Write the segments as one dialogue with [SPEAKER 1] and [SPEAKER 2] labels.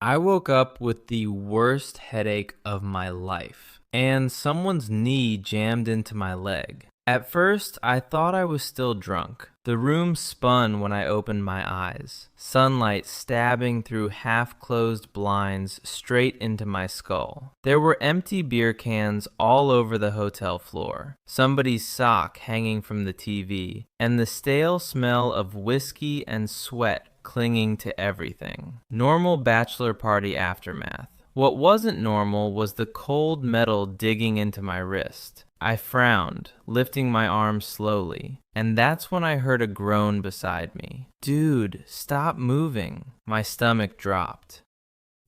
[SPEAKER 1] I woke up with the worst headache of my life, and someone's knee jammed into my leg. At first, I thought I was still drunk. The room spun when I opened my eyes, sunlight stabbing through half-closed blinds straight into my skull. There were empty beer cans all over the hotel floor, somebody's sock hanging from the TV, and the stale smell of whiskey and sweat clinging to everything. Normal bachelor party aftermath. What wasn't normal was the cold metal digging into my wrist. I frowned, lifting my arm slowly, and that's when I heard a groan beside me. "Dude, stop moving." My stomach dropped.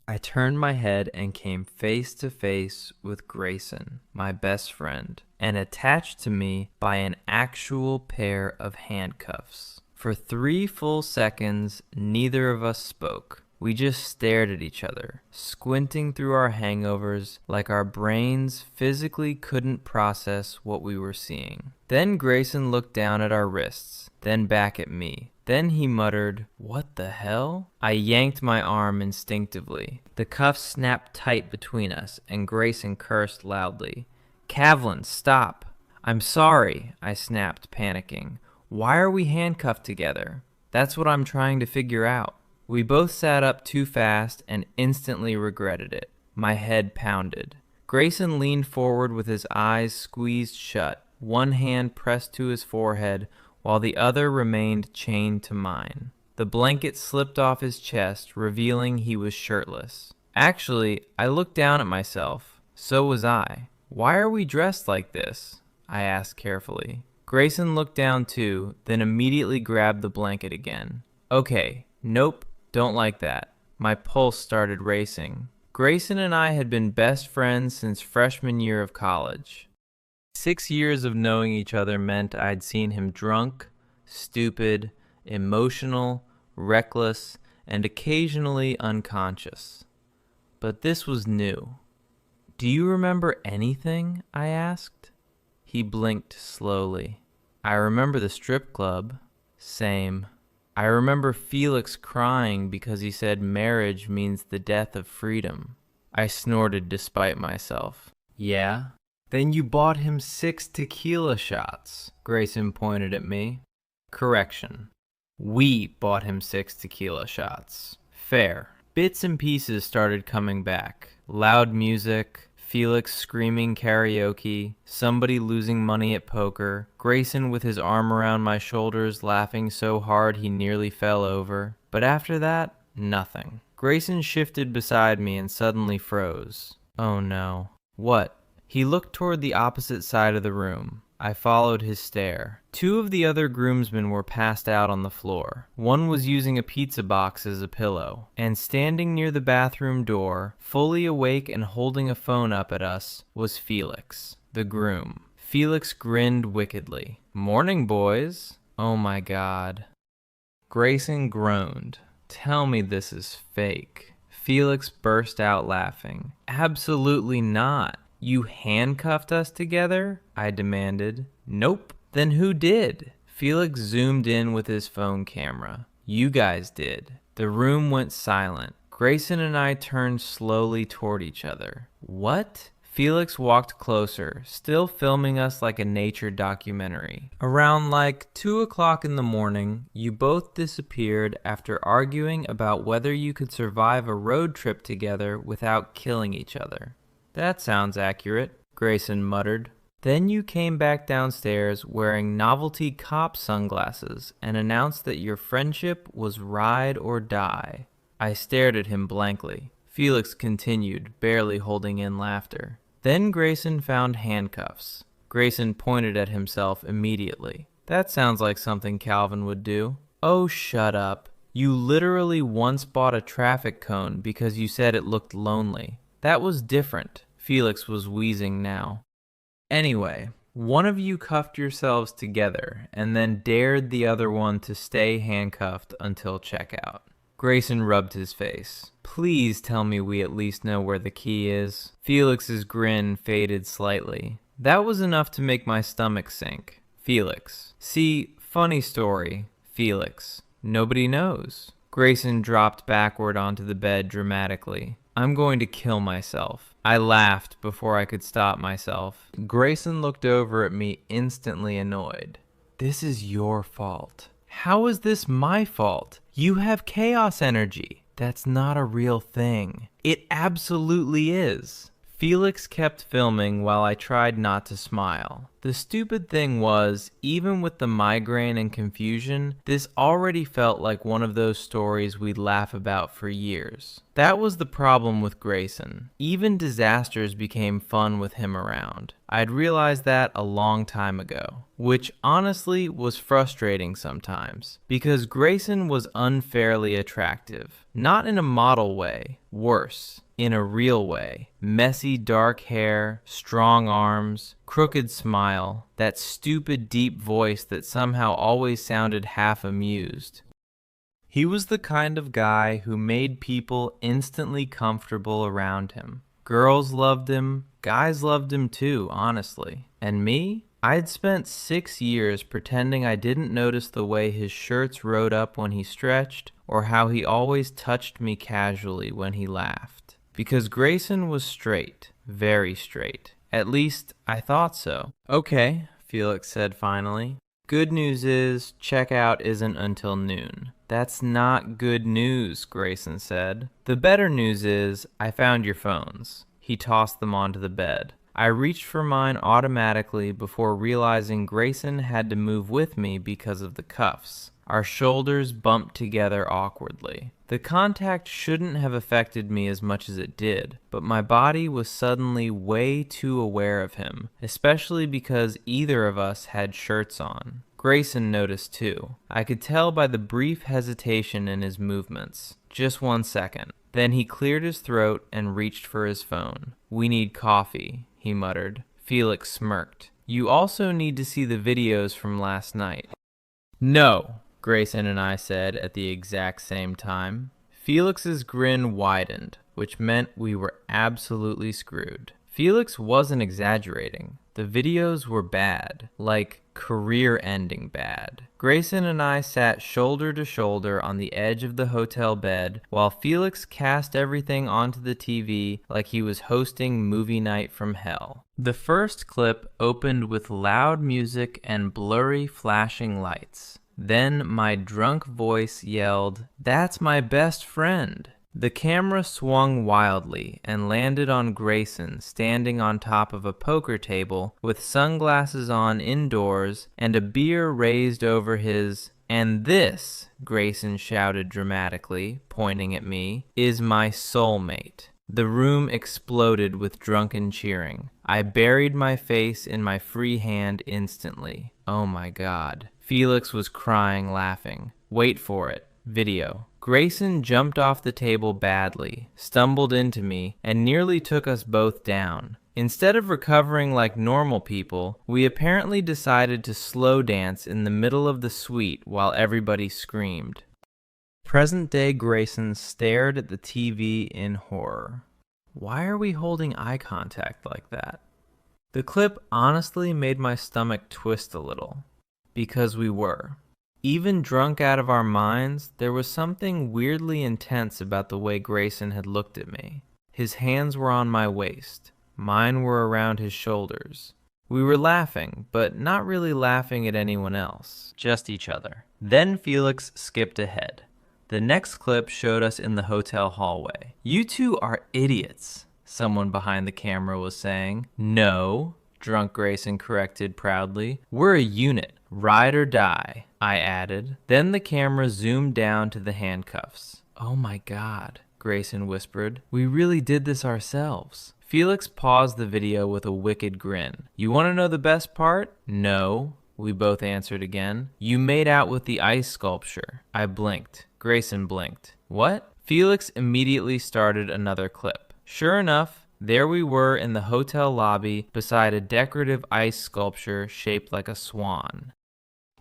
[SPEAKER 1] I turned my head and came face to face with Grayson, my best friend, and attached to me by an actual pair of handcuffs. For 3 full seconds, neither of us spoke. We just stared at each other, squinting through our hangovers like our brains physically couldn't process what we were seeing. Then Grayson looked down at our wrists, then back at me. Then he muttered, "What the hell?" I yanked my arm instinctively. The cuffs snapped tight between us, and Grayson cursed loudly. "Kavlin, stop!" "I'm sorry," I snapped, panicking. "Why are we handcuffed together? That's what I'm trying to figure out." We both sat up too fast and instantly regretted it. My head pounded. Grayson leaned forward with his eyes squeezed shut, one hand pressed to his forehead while the other remained chained to mine. The blanket slipped off his chest, revealing he was shirtless. Actually, I looked down at myself. So was I. "Why are we dressed like this?" I asked carefully. Grayson looked down too, then immediately grabbed the blanket again. "Okay, nope. Don't like that." My pulse started racing. Grayson and I had been best friends since freshman year of college. 6 years of knowing each other meant I'd seen him drunk, stupid, emotional, reckless, and occasionally unconscious. But this was new. "Do you remember anything?" I asked. He blinked slowly. "I remember the strip club." "Same." "I remember Felix crying because he said marriage means the death of freedom." I snorted despite myself. "Yeah? Then you bought him 6 tequila shots." Grayson pointed at me. "Correction. We bought him 6 tequila shots." "Fair." Bits and pieces started coming back. Loud music, Felix screaming karaoke, somebody losing money at poker, Grayson with his arm around my shoulders laughing so hard he nearly fell over. But after that, nothing. Grayson shifted beside me and suddenly froze. Oh no. What? He looked toward the opposite side of the room. I followed his stare. 2 of the other groomsmen were passed out on the floor. One was using a pizza box as a pillow. And standing near the bathroom door, fully awake and holding a phone up at us, was Felix, the groom. Felix grinned wickedly. "Morning, boys." Oh my God. Grayson groaned. "Tell me this is fake." Felix burst out laughing. "Absolutely not. You handcuffed us together?" I demanded. "Nope." "Then who did?" Felix zoomed in with his phone camera. "You guys did." The room went silent. Grayson and I turned slowly toward each other. "What?" Felix walked closer, still filming us like a nature documentary. "Around like 2 o'clock in the morning, you both disappeared after arguing about whether you could survive a road trip together without killing each other." "That sounds accurate," Grayson muttered. "Then you came back downstairs wearing novelty cop sunglasses and announced that your friendship was ride or die." I stared at him blankly. Felix continued, barely holding in laughter. "Then Grayson found handcuffs." Grayson pointed at himself immediately. "That sounds like something Calvin would do." "Oh, shut up. You literally once bought a traffic cone because you said it looked lonely. That was different." Felix was wheezing now. "Anyway, one of you cuffed yourselves together and then dared the other one to stay handcuffed until checkout." Grayson rubbed his face. "Please tell me we at least know where the key is." Felix's grin faded slightly. That was enough to make my stomach sink. "Felix. See, funny story. Felix. Nobody knows." Grayson dropped backward onto the bed dramatically. I'm going to kill myself. I laughed before I could stop myself. Grayson looked over at me instantly annoyed. This is your fault. How is this my fault? You have chaos energy. That's not a real thing. It absolutely is. Felix kept filming while I tried not to smile. The stupid thing was, even with the migraine and confusion, this already felt like one of those stories we'd laugh about for years. That was the problem with Grayson. Even disasters became fun with him around. I'd realized that a long time ago, which honestly was frustrating sometimes, because Grayson was unfairly attractive. Not in a model way, worse. In a real way. Messy dark hair, strong arms, crooked smile, that stupid deep voice that somehow always sounded half amused. He was the kind of guy who made people instantly comfortable around him. Girls loved him, guys loved him too, honestly. And me? I'd spent 6 years pretending I didn't notice the way his shirts rode up when he stretched, or how he always touched me casually when he laughed. Because Grayson was straight, very straight. At least, I thought so. Okay, Felix said finally. Good news is, checkout isn't until noon. That's not good news, Grayson said. The better news is, I found your phones. He tossed them onto the bed. I reached for mine automatically before realizing Grayson had to move with me because of the cuffs. Our shoulders bumped together awkwardly. The contact shouldn't have affected me as much as it did, but my body was suddenly way too aware of him, especially because either of us had shirts on. Grayson noticed too. I could tell by the brief hesitation in his movements. Just 1 second. Then he cleared his throat and reached for his phone. We need coffee, he muttered. Felix smirked. You also need to see the videos from last night. No, Grayson and I said at the exact same time. Felix's grin widened, which meant we were absolutely screwed. Felix wasn't exaggerating. The videos were bad, like career-ending bad. Grayson and I sat shoulder to shoulder on the edge of the hotel bed while Felix cast everything onto the TV like he was hosting movie night from hell. The first clip opened with loud music and blurry flashing lights. Then my drunk voice yelled, "That's my best friend." The camera swung wildly and landed on Grayson standing on top of a poker table with sunglasses on indoors and a beer raised over his. And this, Grayson shouted dramatically, pointing at me, is my soulmate. The room exploded with drunken cheering. I buried my face in my free hand instantly. Oh my God. Felix was crying, laughing. Wait for it. Video. Grayson jumped off the table badly, stumbled into me, and nearly took us both down. Instead of recovering like normal people, we apparently decided to slow dance in the middle of the suite while everybody screamed. Present-day Grayson stared at the TV in horror. Why are we holding eye contact like that? The clip honestly made my stomach twist a little. Because we were. Even drunk out of our minds, there was something weirdly intense about the way Grayson had looked at me. His hands were on my waist. Mine were around his shoulders. We were laughing, but not really laughing at anyone else, just each other. Then Felix skipped ahead. The next clip showed us in the hotel hallway. You two are idiots, someone behind the camera was saying. No, drunk Grayson corrected proudly. We're a unit. Ride or die, I added. Then the camera zoomed down to the handcuffs. Oh my God, Grayson whispered. We really did this ourselves. Felix paused the video with a wicked grin. You want to know the best part? No, we both answered again. You made out with the ice sculpture. I blinked. Grayson blinked. What? Felix immediately started another clip. Sure enough, there we were in the hotel lobby beside a decorative ice sculpture shaped like a swan.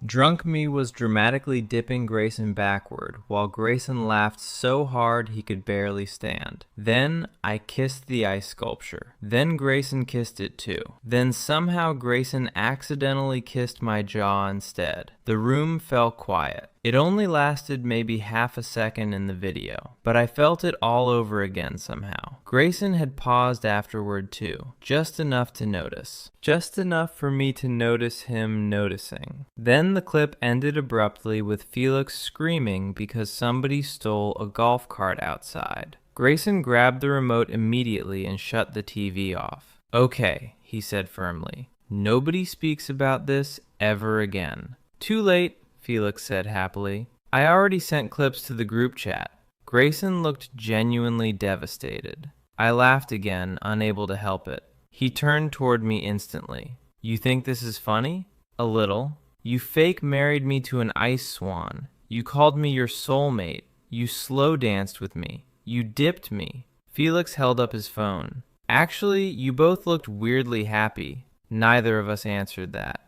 [SPEAKER 1] Drunk me was dramatically dipping Grayson backward, while Grayson laughed so hard he could barely stand. Then I kissed the ice sculpture. Then Grayson kissed it too. Then somehow Grayson accidentally kissed my jaw instead. The room fell quiet. It only lasted maybe half a second in the video, but I felt it all over again somehow. Grayson had paused afterward too, just enough to notice. Just enough for me to notice him noticing. Then the clip ended abruptly with Felix screaming because somebody stole a golf cart outside. Grayson grabbed the remote immediately and shut the TV off. "Okay," he said firmly. "Nobody speaks about this ever again." "Too late," Felix said happily. "I already sent clips to the group chat." Grayson looked genuinely devastated. I laughed again, unable to help it. He turned toward me instantly. "You think this is funny?" "A little. You fake married me to an ice swan. You called me your soulmate. You slow danced with me. You dipped me." Felix held up his phone. "Actually, you both looked weirdly happy." Neither of us answered that.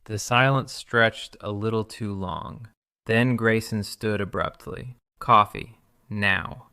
[SPEAKER 1] The silence stretched a little too long. Then Grayson stood abruptly. "Coffee. Now."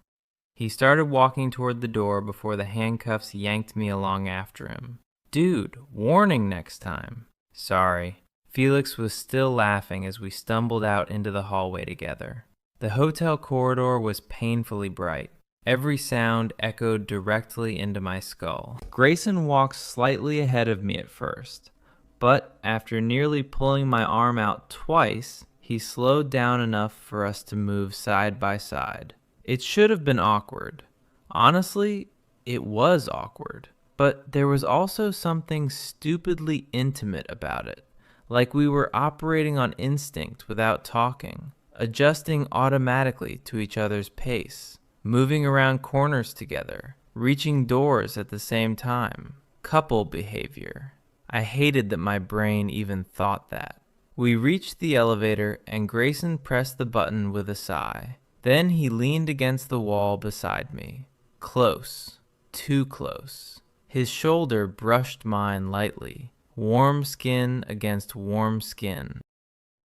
[SPEAKER 1] He started walking toward the door before the handcuffs yanked me along after him. "Dude, warning next time." "Sorry." Felix was still laughing as we stumbled out into the hallway together. The hotel corridor was painfully bright. Every sound echoed directly into my skull. Grayson walked slightly ahead of me at first, but after nearly pulling my arm out twice, he slowed down enough for us to move side by side. It should have been awkward. Honestly, it was awkward. But there was also something stupidly intimate about it, like we were operating on instinct without talking, adjusting automatically to each other's pace, moving around corners together, reaching doors at the same time. Couple behavior. I hated that my brain even thought that. We reached the elevator and Grayson pressed the button with a sigh. Then he leaned against the wall beside me. Close. Too close. His shoulder brushed mine lightly. Warm skin against warm skin.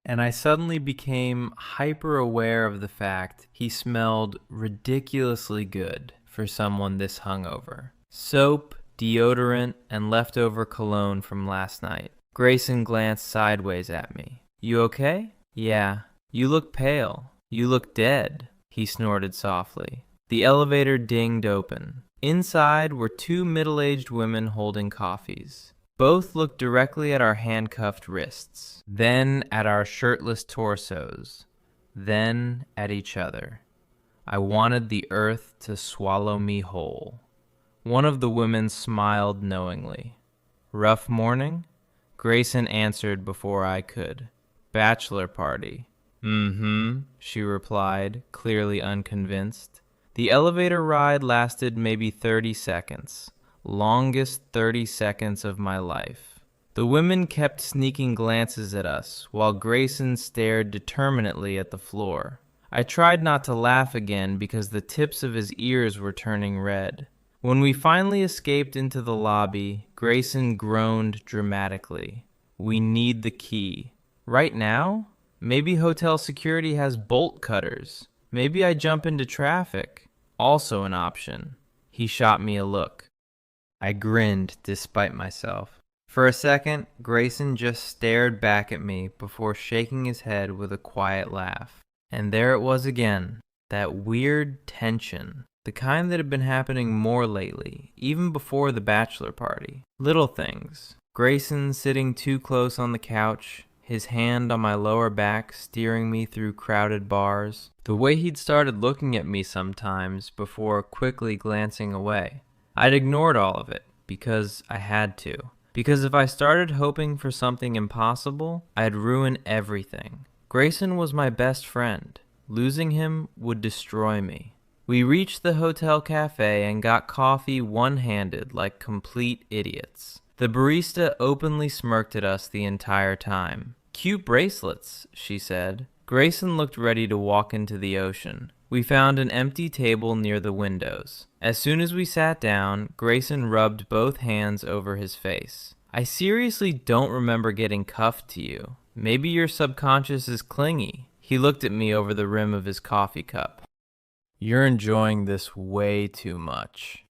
[SPEAKER 1] And I suddenly became hyper aware of the fact he smelled ridiculously good for someone this hungover. Soap, deodorant, and leftover cologne from last night. Grayson glanced sideways at me. "You okay?" "Yeah." "You look pale. You look dead," he snorted softly. The elevator dinged open. Inside were two middle-aged women holding coffees. Both looked directly at our handcuffed wrists, then at our shirtless torsos, then at each other. I wanted the earth to swallow me whole. One of the women smiled knowingly. "Rough morning?" Grayson answered before I could. "Bachelor party." "Mm-hmm," she replied, clearly unconvinced. The elevator ride lasted maybe 30 seconds. Longest 30 seconds of my life. The women kept sneaking glances at us, while Grayson stared determinately at the floor. I tried not to laugh again because the tips of his ears were turning red. When we finally escaped into the lobby, Grayson groaned dramatically. "We need the key." "Right now? Maybe hotel security has bolt cutters. Maybe I jump into traffic." Also an option. He shot me a look. I grinned despite myself. For a second, Grayson just stared back at me before shaking his head with a quiet laugh. And there it was again, that weird tension, the kind that had been happening more lately, even before the bachelor party. Little things. Grayson sitting too close on the couch, his hand on my lower back steering me through crowded bars. The way he'd started looking at me sometimes before quickly glancing away. I'd ignored all of it because I had to. Because if I started hoping for something impossible, I'd ruin everything. Grayson was my best friend. Losing him would destroy me. We reached the hotel cafe and got coffee one-handed like complete idiots. The barista openly smirked at us the entire time. "Cute bracelets," she said. Grayson looked ready to walk into the ocean. We found an empty table near the windows. As soon as we sat down, Grayson rubbed both hands over his face. "I seriously don't remember getting cuffed to you. Maybe your subconscious is clingy." He looked at me over the rim of his coffee cup. "You're enjoying this way too much."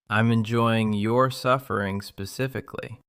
[SPEAKER 1] "I'm enjoying your suffering specifically."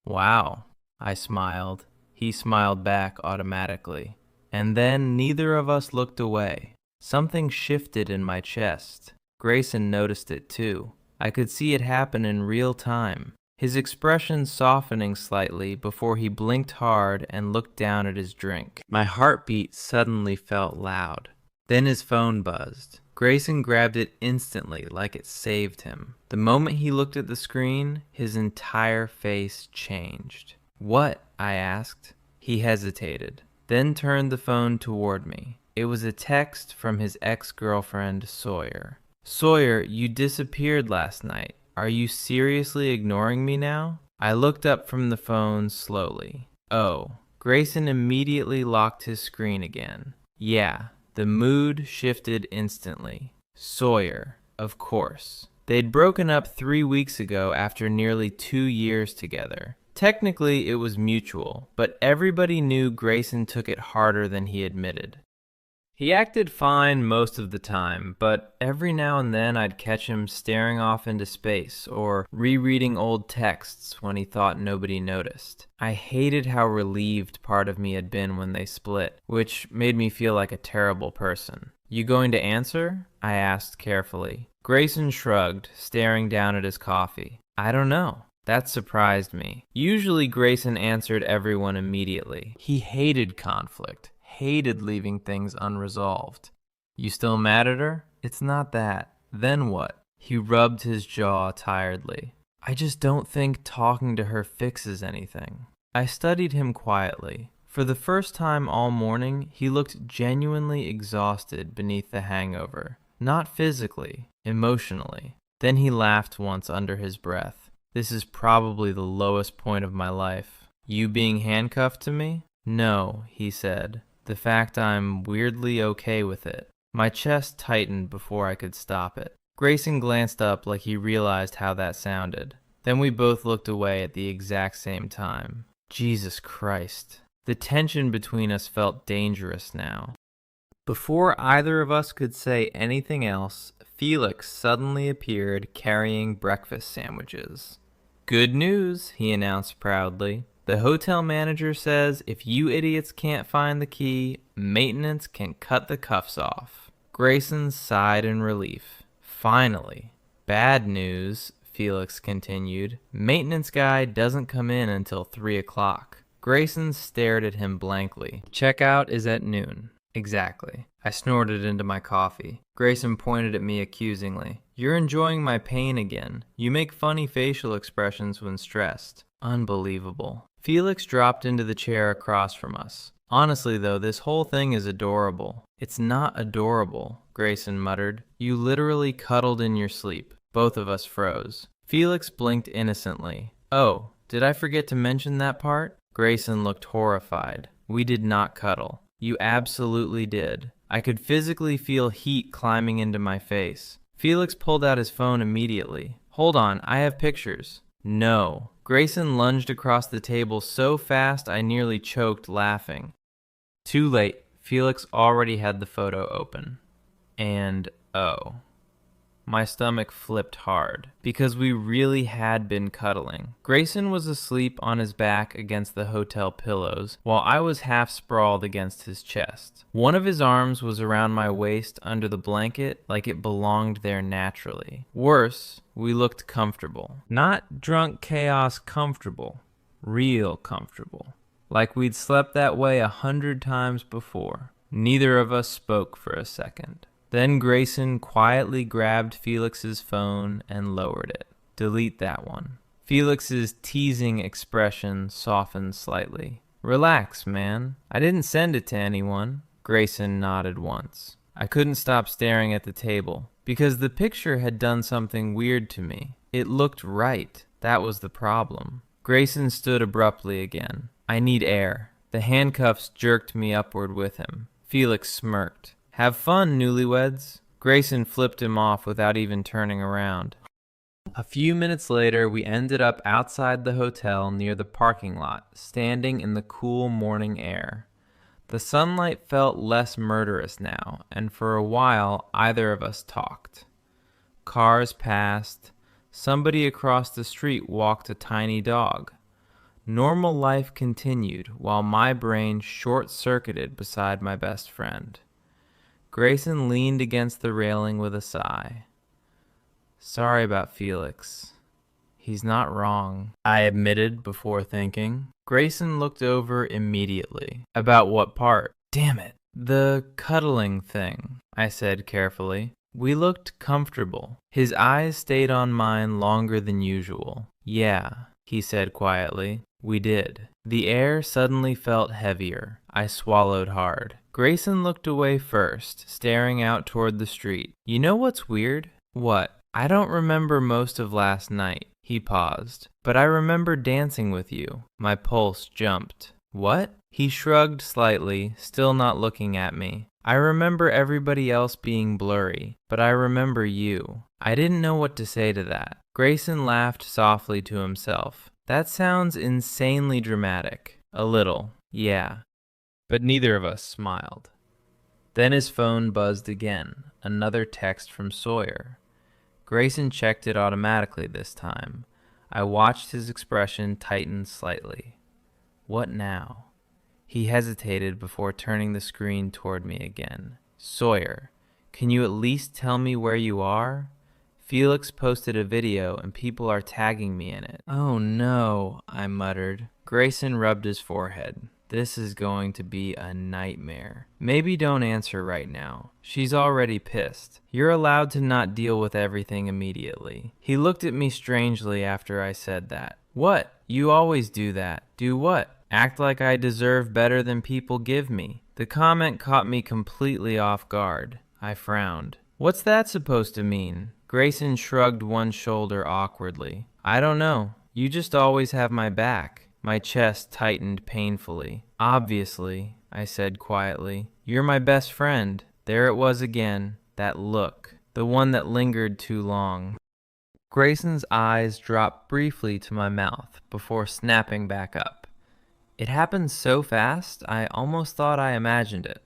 [SPEAKER 1] "Wow," I smiled. He smiled back automatically. And then neither of us looked away. Something shifted in my chest. Grayson noticed it too. I could see it happen in real time, his expression softening slightly before he blinked hard and looked down at his drink. My heartbeat suddenly felt loud. Then his phone buzzed. Grayson grabbed it instantly, like it saved him. The moment he looked at the screen, his entire face changed. "What?" I asked. He hesitated, then turned the phone toward me. It was a text from his ex-girlfriend, Sawyer. "Sawyer, you disappeared last night. Are you seriously ignoring me now?" I looked up from the phone slowly. Oh, Grayson immediately locked his screen again. Yeah, the mood shifted instantly. Sawyer, of course. They'd broken up 3 weeks ago after nearly 2 years together. Technically, it was mutual, but everybody knew Grayson took it harder than he admitted. He acted fine most of the time, but every now and then I'd catch him staring off into space or rereading old texts when he thought nobody noticed. I hated how relieved part of me had been when they split, which made me feel like a terrible person. "You going to answer?" I asked carefully. Grayson shrugged, staring down at his coffee. "I don't know." That surprised me. Usually Grayson answered everyone immediately. He hated conflict. Hated leaving things unresolved. "You still mad at her?" "It's not that." "Then what?" He rubbed his jaw tiredly. "I just don't think talking to her fixes anything." I studied him quietly. For the first time all morning, he looked genuinely exhausted beneath the hangover. Not physically, emotionally. Then he laughed once under his breath. "This is probably the lowest point of my life." "You being handcuffed to me?" "No," he said. "The fact I'm weirdly okay with it." My chest tightened before I could stop it. Grayson glanced up like he realized how that sounded. Then we both looked away at the exact same time. Jesus Christ. The tension between us felt dangerous now. Before either of us could say anything else, Felix suddenly appeared carrying breakfast sandwiches. "Good news," he announced proudly. "The hotel manager says if you idiots can't find the key, maintenance can cut the cuffs off." Grayson sighed in relief. "Finally." "Bad news," Felix continued. "Maintenance guy doesn't come in until 3 o'clock. Grayson stared at him blankly. "Checkout is at noon." "Exactly." I snorted into my coffee. Grayson pointed at me accusingly. "You're enjoying my pain again. You make funny facial expressions when stressed." Unbelievable. Felix dropped into the chair across from us. "Honestly though, this whole thing is adorable." "It's not adorable," Grayson muttered. "You literally cuddled in your sleep." Both of us froze. Felix blinked innocently. "Oh, did I forget to mention that part?" Grayson looked horrified. "We did not cuddle." "You absolutely did." I could physically feel heat climbing into my face. Felix pulled out his phone immediately. "Hold on, I have pictures." "No." Grayson lunged across the table so fast I nearly choked laughing. Too late. Felix already had the photo open. And oh. My stomach flipped hard, because we really had been cuddling. Grayson was asleep on his back against the hotel pillows, while I was half sprawled against his chest. One of his arms was around my waist under the blanket like it belonged there naturally. Worse, we looked comfortable. Not drunk chaos comfortable. Real comfortable. Like we'd slept that way 100 times before. Neither of us spoke for a second. Then Grayson quietly grabbed Felix's phone and lowered it. "Delete that one." Felix's teasing expression softened slightly. "Relax, man. I didn't send it to anyone." Grayson nodded once. I couldn't stop staring at the table, because the picture had done something weird to me. It looked right. That was the problem. Grayson stood abruptly again. "I need air." The handcuffs jerked me upward with him. Felix smirked. "Have fun, newlyweds." Grayson flipped him off without even turning around. A few minutes later, we ended up outside the hotel near the parking lot, standing in the cool morning air. The sunlight felt less murderous now, and for a while, either of us talked. Cars passed. Somebody across the street walked a tiny dog. Normal life continued while my brain short-circuited beside my best friend. Grayson leaned against the railing with a sigh. Sorry about Felix. He's not wrong, I admitted before thinking. Grayson looked over immediately. About what part? Damn it. The cuddling thing, I said carefully. We looked comfortable. His eyes stayed on mine longer than usual. Yeah, he said quietly. We did. The air suddenly felt heavier. I swallowed hard. Grayson looked away first, staring out toward the street. You know what's weird? What? I don't remember most of last night. He paused. But I remember dancing with you. My pulse jumped. What? He shrugged slightly, still not looking at me. I remember everybody else being blurry, but I remember you. I didn't know what to say to that. Grayson laughed softly to himself. That sounds insanely dramatic. A little, yeah. But neither of us smiled. Then his phone buzzed again, another text from Sawyer. Grayson checked it automatically this time. I watched his expression tighten slightly. What now? He hesitated before turning the screen toward me again. Sawyer, can you at least tell me where you are? Felix posted a video and people are tagging me in it. Oh no, I muttered. Grayson rubbed his forehead. This is going to be a nightmare. Maybe don't answer right now. She's already pissed. You're allowed to not deal with everything immediately. He looked at me strangely after I said that. What? You always do that. Do what? Act like I deserve better than people give me. The comment caught me completely off guard. I frowned. What's that supposed to mean? Grayson shrugged one shoulder awkwardly. I don't know. You just always have my back. My chest tightened painfully. Obviously, I said quietly. You're my best friend. There it was again. That look. The one that lingered too long. Grayson's eyes dropped briefly to my mouth before snapping back up. It happened so fast, I almost thought I imagined it.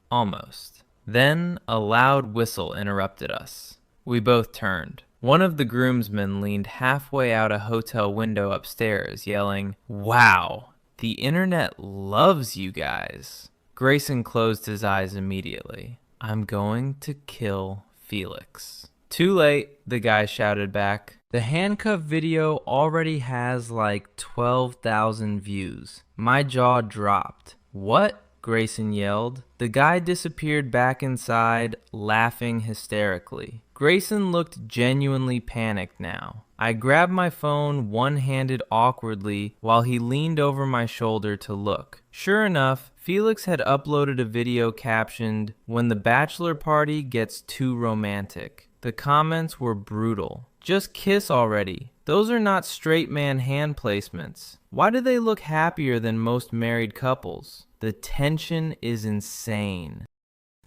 [SPEAKER 1] Almost. Then a loud whistle interrupted us. We both turned. One of the groomsmen leaned halfway out a hotel window upstairs, yelling, "Wow, the internet loves you guys." Grayson closed his eyes immediately. I'm going to kill Felix. Too late, the guy shouted back. The handcuff video already has like 12,000 views. My jaw dropped. What? Grayson yelled. The guy disappeared back inside, laughing hysterically. Grayson looked genuinely panicked now. I grabbed my phone one-handed awkwardly while he leaned over my shoulder to look. Sure enough, Felix had uploaded a video captioned, "When the bachelor party gets too romantic." The comments were brutal. Just kiss already. Those are not straight man hand placements. Why do they look happier than most married couples? The tension is insane.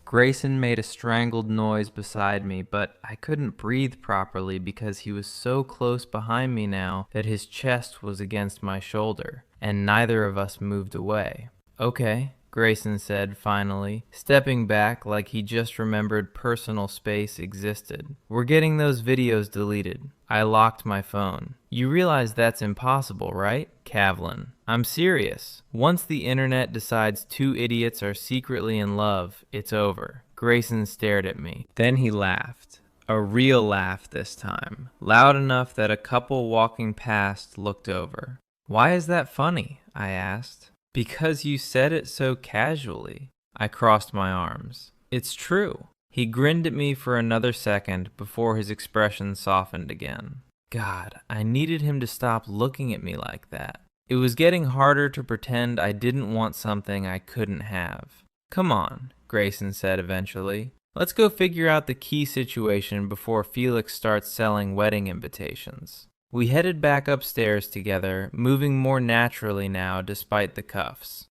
[SPEAKER 1] Grayson made a strangled noise beside me, but I couldn't breathe properly because he was so close behind me now that his chest was against my shoulder, and neither of us moved away. Okay, Grayson said finally, stepping back like he just remembered personal space existed. We're getting those videos deleted. I locked my phone. You realize that's impossible, right? Kavlin. I'm serious. Once the internet decides two idiots are secretly in love, it's over. Grayson stared at me. Then he laughed. A real laugh this time. Loud enough that a couple walking past looked over. Why is that funny? I asked. Because you said it so casually. I crossed my arms. It's true. He grinned at me for another second before his expression softened again. God, I needed him to stop looking at me like that. It was getting harder to pretend I didn't want something I couldn't have. Come on, Grayson said eventually. Let's go figure out the key situation before Felix starts selling wedding invitations. We headed back upstairs together, moving more naturally now despite the cuffs.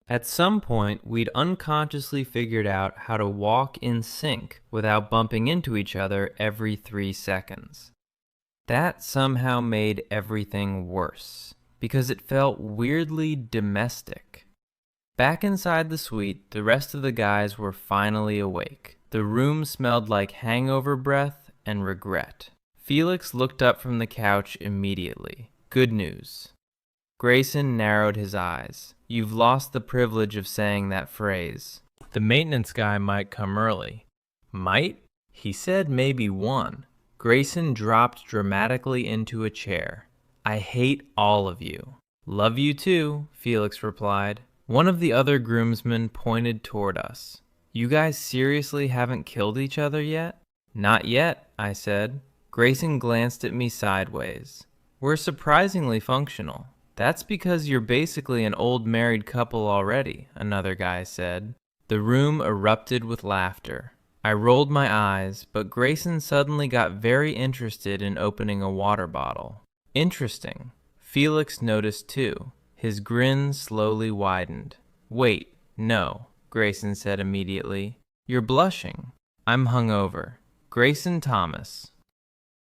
[SPEAKER 1] At some point, we'd unconsciously figured out how to walk in sync without bumping into each other every 3 seconds. That somehow made everything worse, because it felt weirdly domestic. Back inside the suite, the rest of the guys were finally awake. The room smelled like hangover breath and regret. Felix looked up from the couch immediately. Good news. Grayson narrowed his eyes. You've lost the privilege of saying that phrase. The maintenance guy might come early. Might? He said maybe one. Grayson dropped dramatically into a chair. I hate all of you. Love you too, Felix replied. One of the other groomsmen pointed toward us. You guys seriously haven't killed each other yet? Not yet, I said. Grayson glanced at me sideways. We're surprisingly functional. That's because you're basically an old married couple already, another guy said. The room erupted with laughter. I rolled my eyes, but Grayson suddenly got very interested in opening a water bottle. Interesting. Felix noticed too. His grin slowly widened. Wait, no, Grayson said immediately. You're blushing. I'm hungover. Grayson Thomas.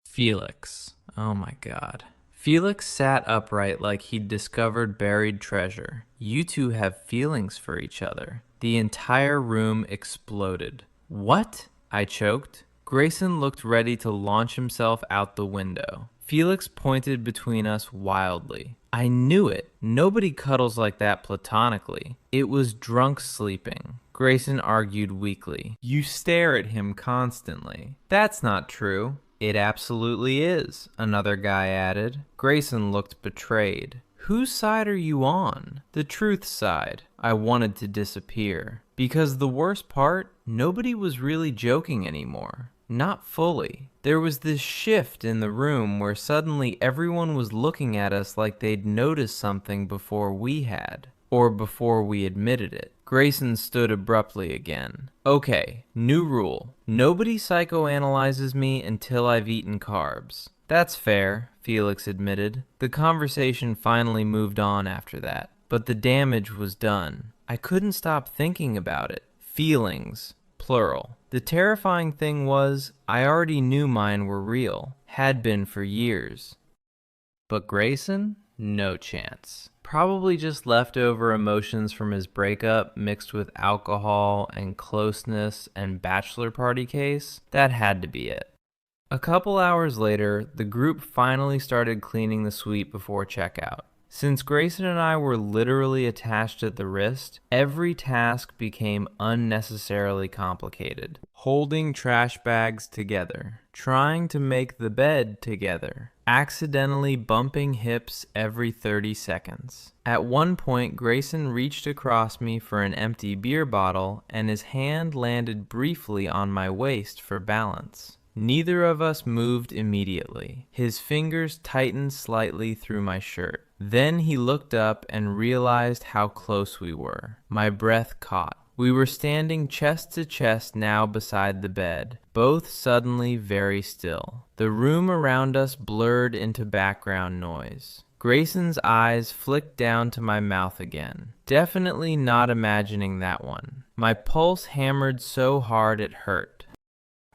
[SPEAKER 1] Felix. Oh my God. Felix sat upright like he'd discovered buried treasure. You two have feelings for each other. The entire room exploded. What? I choked. Grayson looked ready to launch himself out the window. Felix pointed between us wildly. I knew it. Nobody cuddles like that platonically. It was drunk sleeping. Grayson argued weakly. You stare at him constantly. That's not true. It absolutely is, another guy added. Grayson looked betrayed. Whose side are you on? The truth side. I wanted to disappear. Because the worst part, nobody was really joking anymore. Not fully. There was this shift in the room where suddenly everyone was looking at us like they'd noticed something before we had. Or before we admitted it. Grayson stood abruptly again. Okay, new rule. Nobody psychoanalyzes me until I've eaten carbs. That's fair, Felix admitted. The conversation finally moved on after that. But the damage was done. I couldn't stop thinking about it. Feelings. Plural. The terrifying thing was, I already knew mine were real. Had been for years. But Grayson? No chance. Probably just leftover emotions from his breakup mixed with alcohol and closeness and bachelor party case. That had to be it. A couple hours later, the group finally started cleaning the suite before checkout. Since Grayson and I were literally attached at the wrist, every task became unnecessarily complicated. Holding trash bags together, trying to make the bed together, accidentally bumping hips every 30 seconds. At one point, Grayson reached across me for an empty beer bottle, and his hand landed briefly on my waist for balance. Neither of us moved immediately. His fingers tightened slightly through my shirt. Then he looked up and realized how close we were. My breath caught. We were standing chest to chest now beside the bed, both suddenly very still. The room around us blurred into background noise. Grayson's eyes flicked down to my mouth again. Definitely not imagining that one. My pulse hammered so hard it hurt.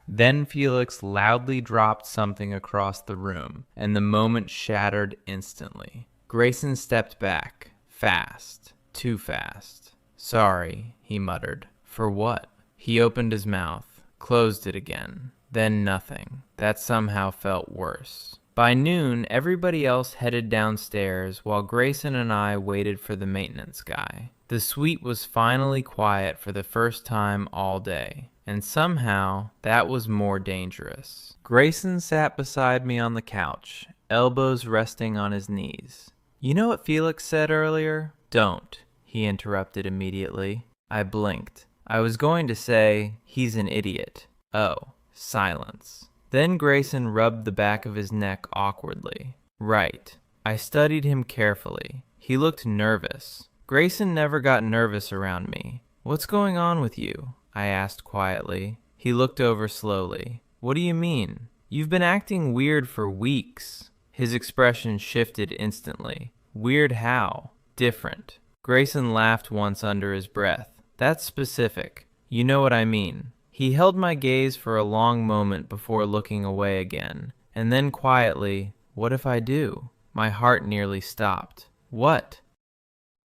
[SPEAKER 1] Then Felix loudly dropped something across the room, and the moment shattered instantly. Grayson stepped back. Fast. Too fast. Sorry, he muttered. For what? He opened his mouth, closed it again. Then nothing. That somehow felt worse. By noon, everybody else headed downstairs while Grayson and I waited for the maintenance guy. The suite was finally quiet for the first time all day. And somehow, that was more dangerous. Grayson sat beside me on the couch, elbows resting on his knees. You know what Felix said earlier? Don't, he interrupted immediately. I blinked. I was going to say, he's an idiot. Oh, silence. Then Grayson rubbed the back of his neck awkwardly. Right. I studied him carefully. He looked nervous. Grayson never got nervous around me. What's going on with you? I asked quietly. He looked over slowly. What do you mean? You've been acting weird for weeks. His expression shifted instantly. Weird how? Different. Grayson laughed once under his breath. That's specific. You know what I mean. He held my gaze for a long moment before looking away again. And then quietly, what if I do? My heart nearly stopped. What?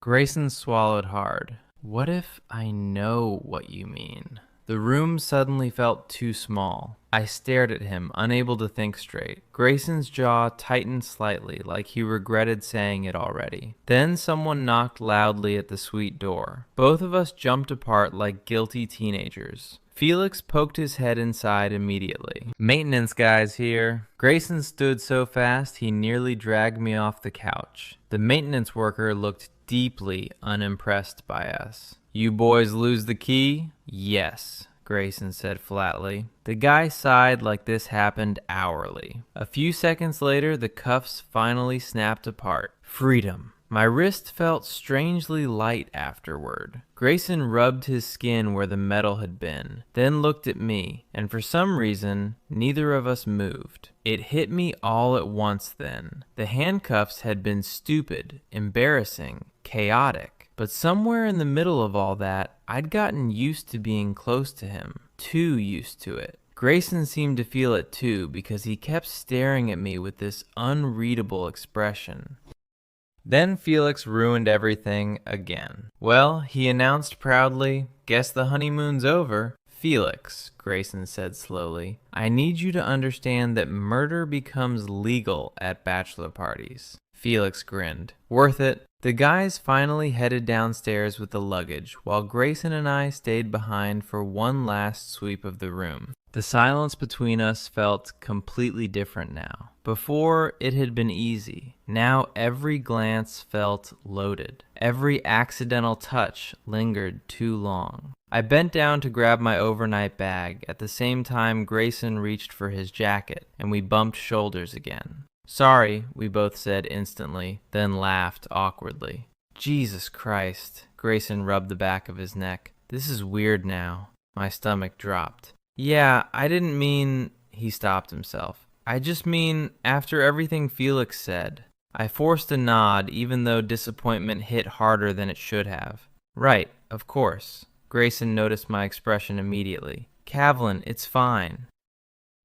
[SPEAKER 1] Grayson swallowed hard. What if I know what you mean? The room suddenly felt too small. I stared at him, unable to think straight. Grayson's jaw tightened slightly, like he regretted saying it already. Then someone knocked loudly at the suite door. Both of us jumped apart like guilty teenagers. Felix poked his head inside immediately. "Maintenance guys here." Grayson stood so fast he nearly dragged me off the couch. The maintenance worker looked deeply unimpressed by us. "You boys lose the key?" "Yes," Grayson said flatly. The guy sighed like this happened hourly. A few seconds later, the cuffs finally snapped apart. Freedom. My wrist felt strangely light afterward. Grayson rubbed his skin where the metal had been, then looked at me, and for some reason, neither of us moved. It hit me all at once then. The handcuffs had been stupid, embarrassing, chaotic. But somewhere in the middle of all that, I'd gotten used to being close to him. Too used to it. Grayson seemed to feel it too, because he kept staring at me with this unreadable expression. Then Felix ruined everything again. "Well," he announced proudly, "guess the honeymoon's over." "Felix," Grayson said slowly, "I need you to understand that murder becomes legal at bachelor parties." Felix grinned. "Worth it." The guys finally headed downstairs with the luggage, while Grayson and I stayed behind for one last sweep of the room. The silence between us felt completely different now. Before, it had been easy. Now every glance felt loaded. Every accidental touch lingered too long. I bent down to grab my overnight bag. At the same time, Grayson reached for his jacket, and we bumped shoulders again. "Sorry," we both said instantly, then laughed awkwardly. "Jesus Christ," Grayson rubbed the back of his neck. "This is weird now." My stomach dropped. "Yeah, I didn't mean..." He stopped himself. "I just mean, after everything Felix said." I forced a nod, even though disappointment hit harder than it should have. "Right, of course." Grayson noticed my expression immediately. "Kavlin, it's fine."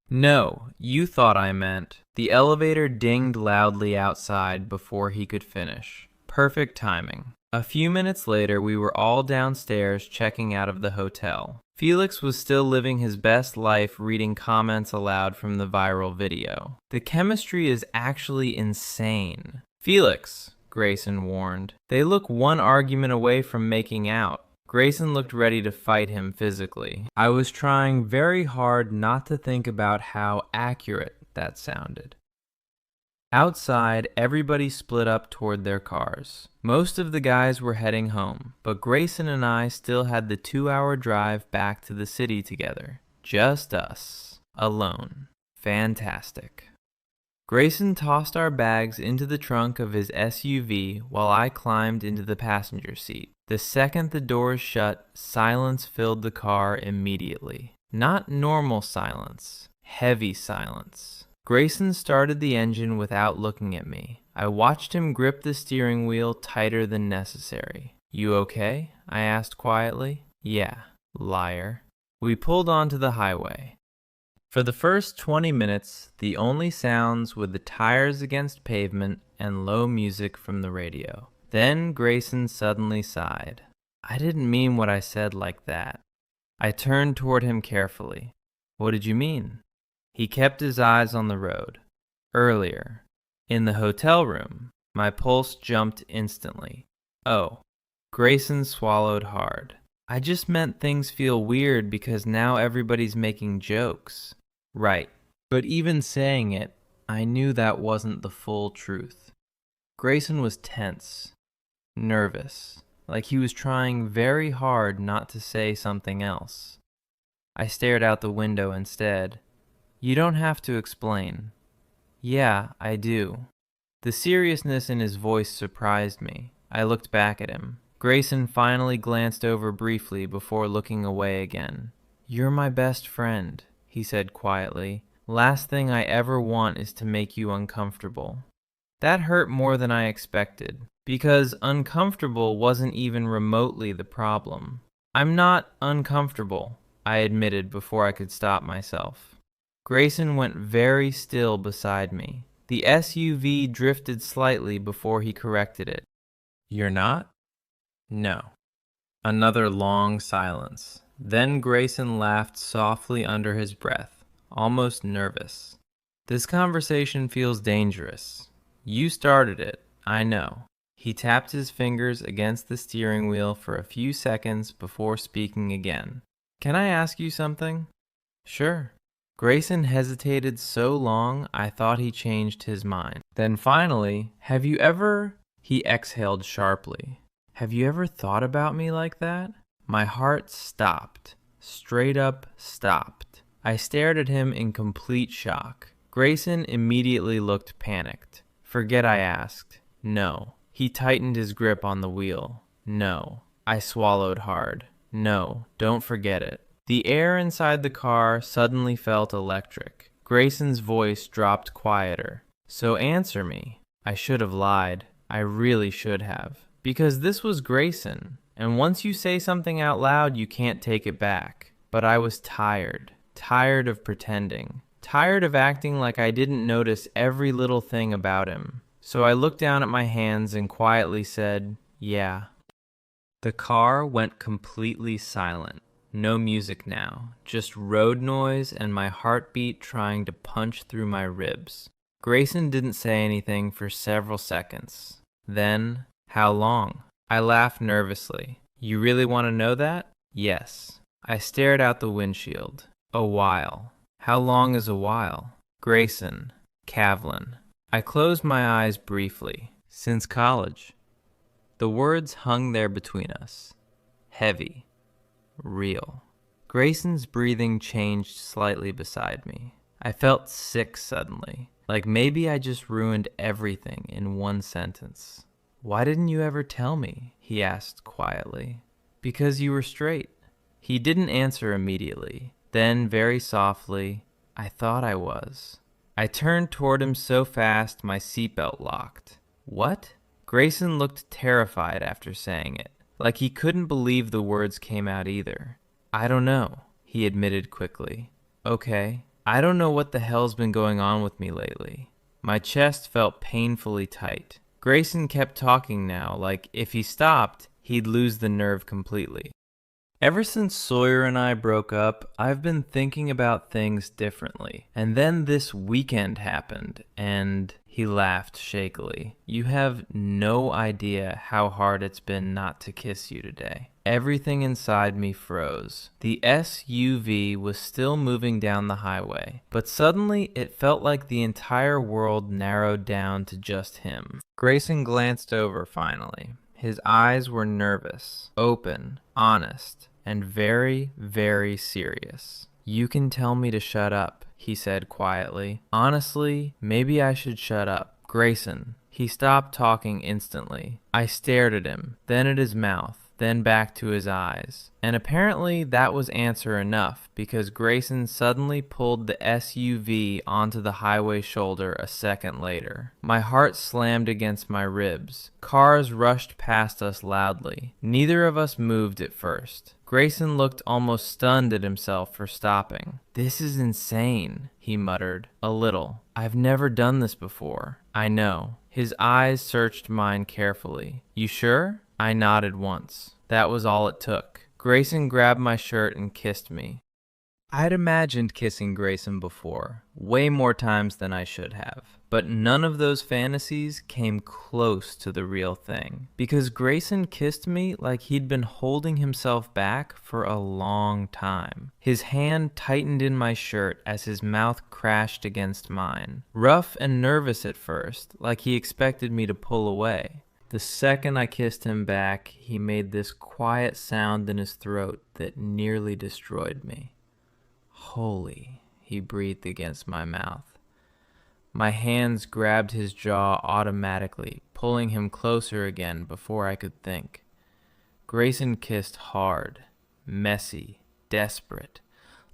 [SPEAKER 1] "No, you thought I meant..." The elevator dinged loudly outside before he could finish. Perfect timing. A few minutes later, we were all downstairs checking out of the hotel. Felix was still living his best life reading comments aloud from the viral video. The chemistry is actually insane. "Felix," Grayson warned. "They look one argument away from making out." Grayson looked ready to fight him physically. I was trying very hard not to think about how accurate that sounded. Outside, everybody split up toward their cars. Most of the guys were heading home, but Grayson and I still had the 2-hour drive back to the city together. Just us. Alone. Fantastic. Grayson tossed our bags into the trunk of his SUV while I climbed into the passenger seat. The second the doors shut, silence filled the car immediately. Not normal silence. Heavy silence. Grayson started the engine without looking at me. I watched him grip the steering wheel tighter than necessary. "You okay?" I asked quietly. "Yeah, liar." We pulled onto the highway. For the first 20 minutes, the only sounds were the tires against pavement and low music from the radio. Then Grayson suddenly sighed. I didn't mean what I said like that. I turned toward him carefully. "What did you mean?" He kept his eyes on the road. "Earlier. In the hotel room." My pulse jumped instantly. "Oh." Grayson swallowed hard. "I just meant things feel weird because now everybody's making jokes." "Right." But even saying it, I knew that wasn't the full truth. Grayson was tense. Nervous, like he was trying very hard not to say something else. I stared out the window instead. "You don't have to explain." "Yeah, I do." The seriousness in his voice surprised me. I looked back at him. Grayson finally glanced over briefly before looking away again. "You're my best friend," he said quietly. "Last thing I ever want is to make you uncomfortable." That hurt more than I expected. Because uncomfortable wasn't even remotely the problem. "I'm not uncomfortable," I admitted before I could stop myself. Grayson went very still beside me. The SUV drifted slightly before he corrected it. "You're not?" "No." Another long silence. Then Grayson laughed softly under his breath, almost nervous. This conversation feels dangerous. You started it, I know. He tapped his fingers against the steering wheel for a few seconds before speaking again. Can I ask you something? Sure. Grayson hesitated so long I thought he changed his mind. Then finally, He exhaled sharply. Have you ever thought about me like that? My heart stopped. Straight up stopped. I stared at him in complete shock. Grayson immediately looked panicked. Forget I asked. No. He tightened his grip on the wheel. No. I swallowed hard. No, don't forget it. The air inside the car suddenly felt electric. Grayson's voice dropped quieter. So answer me. I should have lied. I really should have. Because this was Grayson, and once you say something out loud, you can't take it back. But I was tired. Tired of pretending. Tired of acting like I didn't notice every little thing about him. So I looked down at my hands and quietly said, yeah. The car went completely silent. No music now, just road noise and my heartbeat trying to punch through my ribs. Grayson didn't say anything for several seconds. Then, how long? I laughed nervously. You really want to know that? Yes. I stared out the windshield. A while. How long is a while? Grayson. Kavlin. I closed my eyes briefly. Since college. The words hung there between us. Heavy. Real. Grayson's breathing changed slightly beside me. I felt sick suddenly, like maybe I just ruined everything in one sentence. Why didn't you ever tell me? He asked quietly. Because you were straight. He didn't answer immediately. Then, very softly, I thought I was. I turned toward him so fast my seatbelt locked. What? Grayson looked terrified after saying it. Like he couldn't believe the words came out either. I don't know, he admitted quickly. Okay, I don't know what the hell's been going on with me lately. My chest felt painfully tight. Grayson kept talking now, like if he stopped, he'd lose the nerve completely. Ever since Sawyer and I broke up, I've been thinking about things differently. And then this weekend happened, and he laughed shakily. You have no idea how hard it's been not to kiss you today. Everything inside me froze. The SUV was still moving down the highway, but suddenly it felt like the entire world narrowed down to just him. Grayson glanced over finally. His eyes were nervous, open, honest, and very, very serious. You can tell me to shut up, he said quietly. Honestly, maybe I should shut up. Grayson. He stopped talking instantly. I stared at him, then at his mouth, then back to his eyes. And apparently that was answer enough because Grayson suddenly pulled the SUV onto the highway shoulder a second later. My heart slammed against my ribs. Cars rushed past us loudly. Neither of us moved at first. Grayson looked almost stunned at himself for stopping. This is insane, he muttered. A little. I've never done this before. I know. His eyes searched mine carefully. You sure? I nodded once. That was all it took. Grayson grabbed my shirt and kissed me. I'd imagined kissing Grayson before, way more times than I should have. But none of those fantasies came close to the real thing. Because Grayson kissed me like he'd been holding himself back for a long time. His hand tightened in my shirt as his mouth crashed against mine. Rough and nervous at first, like he expected me to pull away. The second I kissed him back, he made this quiet sound in his throat that nearly destroyed me. Holy, he breathed against my mouth. My hands grabbed his jaw automatically, pulling him closer again before I could think. Grayson kissed hard, messy, desperate,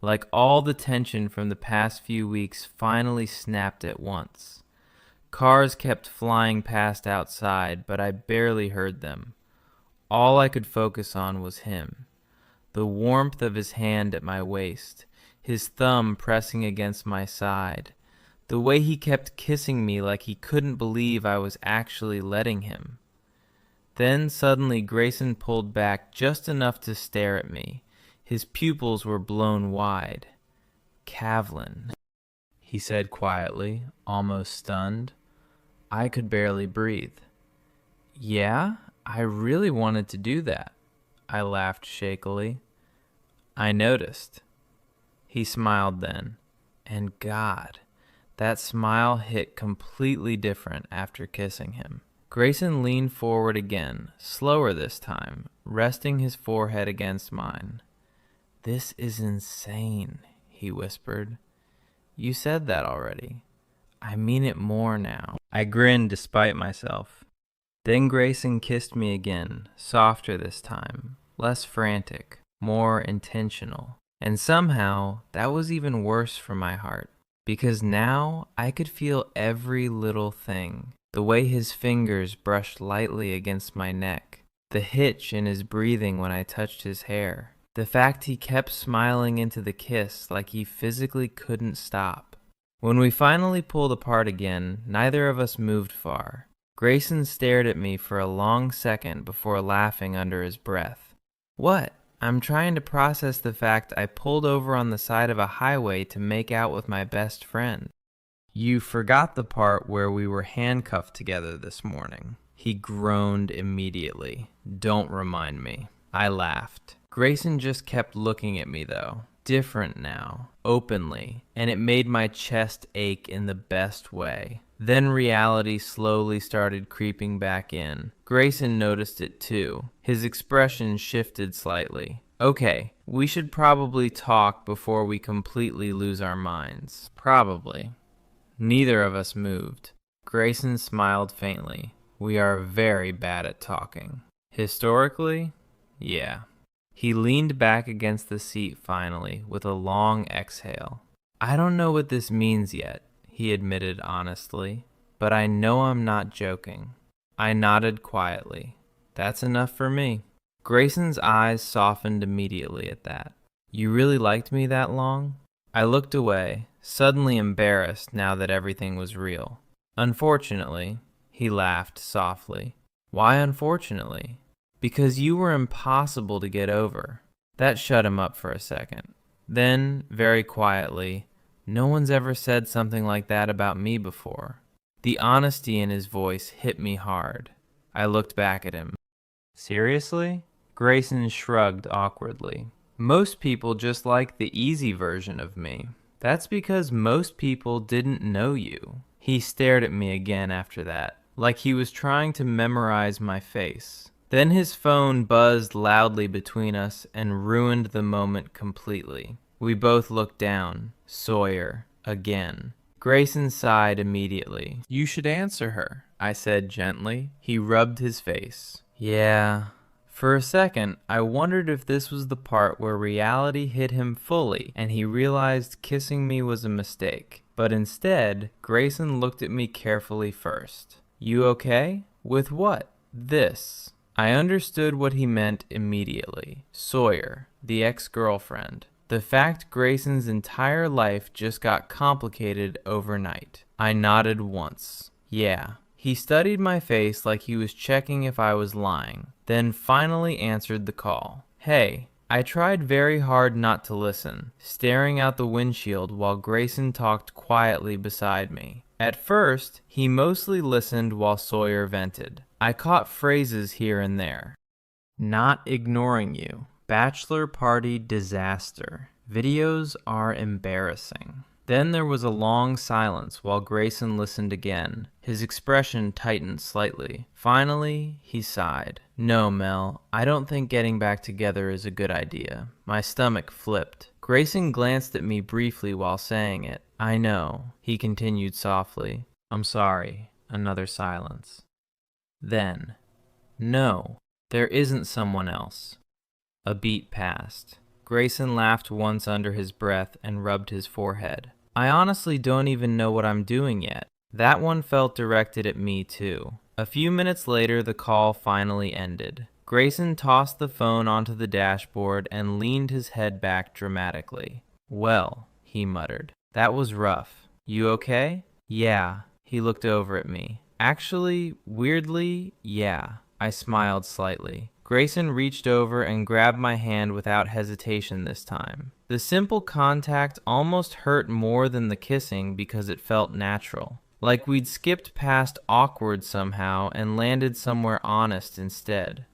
[SPEAKER 1] like all the tension from the past few weeks finally snapped at once. Cars kept flying past outside, but I barely heard them. All I could focus on was him. The warmth of his hand at my waist, his thumb pressing against my side, the way he kept kissing me like he couldn't believe I was actually letting him. Then suddenly Grayson pulled back just enough to stare at me, His pupils were blown wide. "Kavlin," he said quietly, almost stunned. I could barely breathe. "Yeah, I really wanted to do that," I laughed shakily. "I noticed." He smiled then, and God, that smile hit completely different after kissing him. Grayson leaned forward again, slower this time, resting his forehead against mine. "This is insane," he whispered. "You said that already. I mean it more now." I grinned despite myself. Then Grayson kissed me again, softer this time, less frantic, more intentional. And somehow, that was even worse for my heart, because now I could feel every little thing. The way his fingers brushed lightly against my neck, the hitch in his breathing when I touched his hair, the fact he kept smiling into the kiss like he physically couldn't stop. When we finally pulled apart again, neither of us moved far. Grayson stared at me for a long second before laughing under his breath. "What?" I'm trying to process the fact I pulled over on the side of a highway to make out with my best friend. "You forgot the part where we were handcuffed together this morning." He groaned immediately. "Don't remind me." I laughed. Grayson just kept looking at me though. Different now, openly, and it made my chest ache in the best way. Then reality slowly started creeping back in. Grayson noticed it too. His expression shifted slightly. "Okay, we should probably talk before we completely lose our minds." Probably. Neither of us moved. Grayson smiled faintly. "We are very bad at talking." Historically? Yeah. He leaned back against the seat finally, with a long exhale. "I don't know what this means yet," he admitted honestly, "but I know I'm not joking." I nodded quietly. "That's enough for me." Grayson's eyes softened immediately at that. "You really liked me that long?" I looked away, suddenly embarrassed now that everything was real. "Unfortunately," he laughed softly. "Why unfortunately?" "Because you were impossible to get over." That shut him up for a second. Then, very quietly, "No one's ever said something like that about me before." The honesty in his voice hit me hard. I looked back at him. "Seriously?" Grayson shrugged awkwardly. "Most people just like the easy version of me." "That's because most people didn't know you." He stared at me again after that, like he was trying to memorize my face. Then his phone buzzed loudly between us and ruined the moment completely. We both looked down. Sawyer, again. Grayson sighed immediately. "You should answer her," I said gently. He rubbed his face. "Yeah." For a second, I wondered if this was the part where reality hit him fully and he realized kissing me was a mistake. But instead, Grayson looked at me carefully first. "You okay?" "With what?" "This." I understood what he meant immediately. Sawyer, the ex-girlfriend. The fact Grayson's entire life just got complicated overnight. I nodded once. "Yeah." He studied my face like he was checking if I was lying, then finally answered the call. "Hey." I tried very hard not to listen, staring out the windshield while Grayson talked quietly beside me. At first, he mostly listened while Sawyer vented. I caught phrases here and there. "Not ignoring you. Bachelor party disaster. Videos are embarrassing." Then there was a long silence while Grayson listened again. His expression tightened slightly. Finally, he sighed. "No, Mel, I don't think getting back together is a good idea." My stomach flipped. Grayson glanced at me briefly while saying it. "I know," he continued softly. "I'm sorry." Another silence. Then, "No, there isn't someone else." A beat passed. Grayson laughed once under his breath and rubbed his forehead. "I honestly don't even know what I'm doing yet." That one felt directed at me too. A few minutes later, the call finally ended. Grayson tossed the phone onto the dashboard and leaned his head back dramatically. "Well," he muttered, "that was rough. You okay?" "Yeah." He looked over at me. "Actually, weirdly, yeah." I smiled slightly. Grayson reached over and grabbed my hand without hesitation this time. The simple contact almost hurt more than the kissing because it felt natural. Like we'd skipped past awkward somehow and landed somewhere honest instead.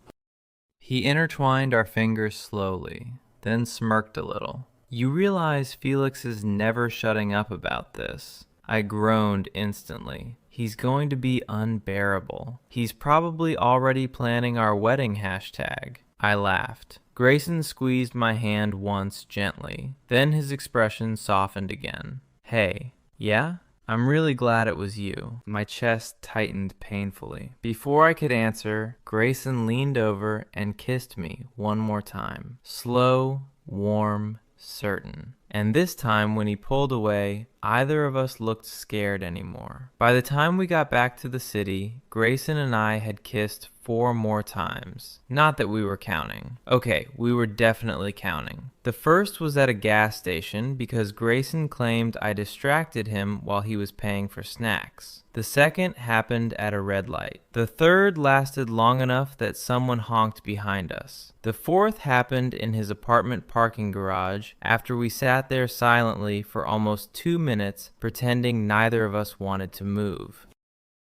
[SPEAKER 1] He intertwined our fingers slowly, then smirked a little. You realize Felix is never shutting up about this. I groaned instantly. He's going to be unbearable. He's probably already planning our wedding hashtag. I laughed. Grayson squeezed my hand once gently. Then his expression softened again. Hey, yeah? I'm really glad it was you. My chest tightened painfully. Before I could answer, Grayson leaned over and kissed me one more time. Slow, warm, certain. And this time when he pulled away, either of us looked scared anymore. By the time we got back to the city, Grayson and I had kissed 4 more times. Not that we were counting. Okay, we were definitely counting. The first was at a gas station because Grayson claimed I distracted him while he was paying for snacks. The second happened at a red light. The third lasted long enough that someone honked behind us. The fourth happened in his apartment parking garage after we sat there silently for almost 2 minutes pretending neither of us wanted to move.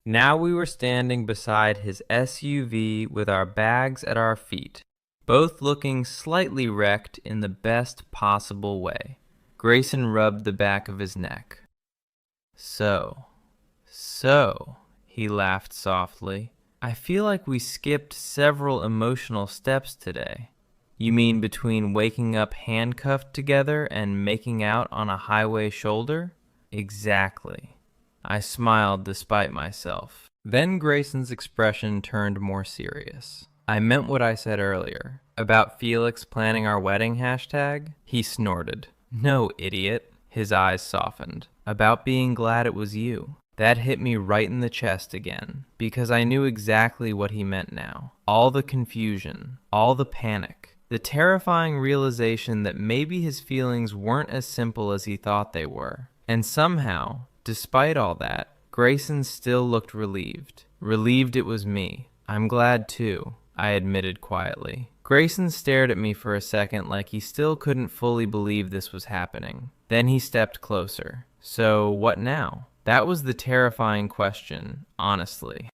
[SPEAKER 1] Now we were standing beside his SUV with our bags at our feet, both looking slightly wrecked in the best possible way. Grayson rubbed the back of his neck. So, he laughed softly. I feel like we skipped several emotional steps today. You mean between waking up handcuffed together and making out on a highway shoulder? Exactly. I smiled despite myself. Then Grayson's expression turned more serious. I meant what I said earlier. About Felix planning our wedding hashtag? He snorted. No, idiot. His eyes softened. About being glad it was you. That hit me right in the chest again, because I knew exactly what he meant now. All the confusion, all the panic, the terrifying realization that maybe his feelings weren't as simple as he thought they were. And somehow, despite all that, Grayson still looked relieved. Relieved it was me. I'm glad too, I admitted quietly. Grayson stared at me for a second like he still couldn't fully believe this was happening. Then he stepped closer. So, what now? That was the terrifying question, honestly.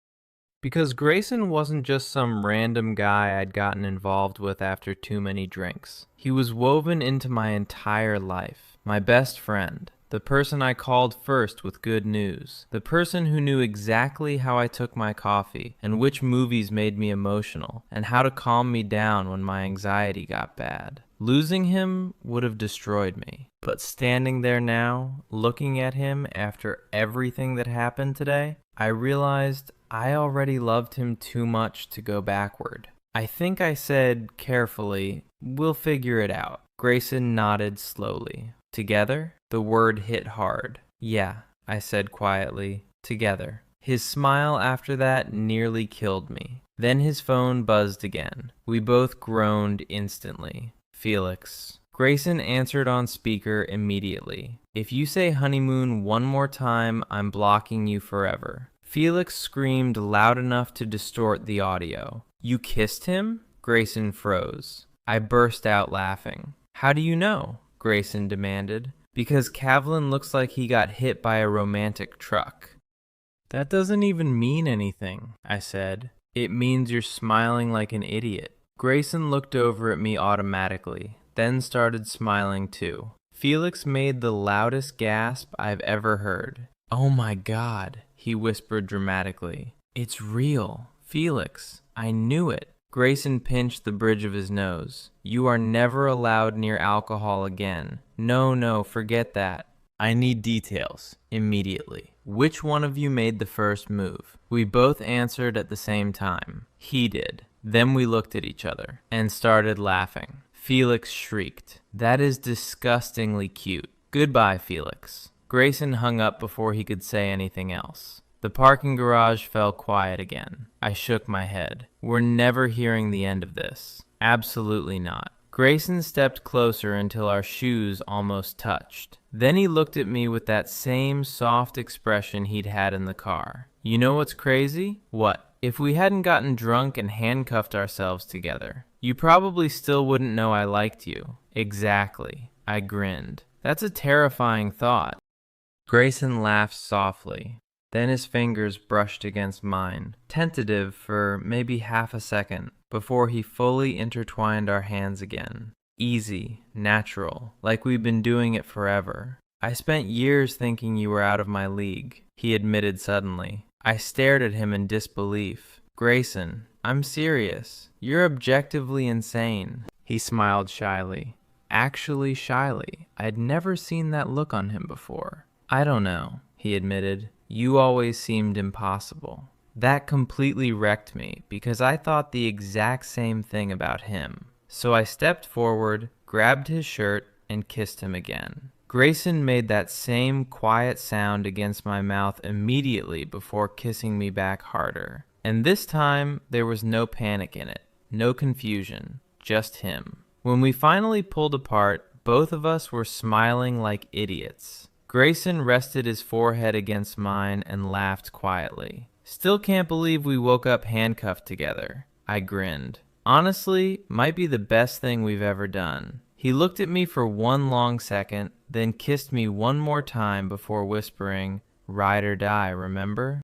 [SPEAKER 1] Because Grayson wasn't just some random guy I'd gotten involved with after too many drinks. He was woven into my entire life. My best friend. The person I called first with good news. The person who knew exactly how I took my coffee and which movies made me emotional and how to calm me down when my anxiety got bad. Losing him would have destroyed me. But standing there now, looking at him after everything that happened today, I realized I already loved him too much to go backward. I think I said carefully, "We'll figure it out." Grayson nodded slowly. Together? The word hit hard. Yeah, I said quietly. Together. His smile after that nearly killed me. Then his phone buzzed again. We both groaned instantly. Felix. Grayson answered on speaker immediately. If you say honeymoon one more time, I'm blocking you forever. Felix screamed loud enough to distort the audio. You kissed him? Grayson froze. I burst out laughing. How do you know? Grayson demanded. Because Kavlin looks like he got hit by a romantic truck. That doesn't even mean anything, I said. It means you're smiling like an idiot. Grayson looked over at me automatically, then started smiling too. Felix made the loudest gasp I've ever heard. Oh my God, he whispered dramatically. It's real. Felix, I knew it. Grayson pinched the bridge of his nose. You are never allowed near alcohol again. No, forget that. I need details. Immediately. Which one of you made the first move? We both answered at the same time. He did. Then we looked at each other and started laughing. Felix shrieked. That is disgustingly cute. Goodbye, Felix. Grayson hung up before he could say anything else. The parking garage fell quiet again. I shook my head. We're never hearing the end of this. Absolutely not. Grayson stepped closer until our shoes almost touched. Then he looked at me with that same soft expression he'd had in the car. You know what's crazy? What? If we hadn't gotten drunk and handcuffed ourselves together, you probably still wouldn't know I liked you. Exactly. I grinned. That's a terrifying thought. Grayson laughed softly. Then his fingers brushed against mine, tentative for maybe half a second, before he fully intertwined our hands again. Easy, natural, like we'd been doing it forever. I spent years thinking you were out of my league, he admitted suddenly. I stared at him in disbelief. Grayson, I'm serious. You're objectively insane. He smiled shyly. Actually shyly. I'd never seen that look on him before. I don't know, he admitted. You always seemed impossible. That completely wrecked me because I thought the exact same thing about him. So I stepped forward, grabbed his shirt, and kissed him again. Grayson made that same quiet sound against my mouth immediately before kissing me back harder. And this time, there was no panic in it, no confusion, just him. When we finally pulled apart, both of us were smiling like idiots. Grayson rested his forehead against mine and laughed quietly. Still can't believe we woke up handcuffed together. I grinned. Honestly, might be the best thing we've ever done. He looked at me for one long second, then kissed me one more time before whispering, "Ride or die, remember?"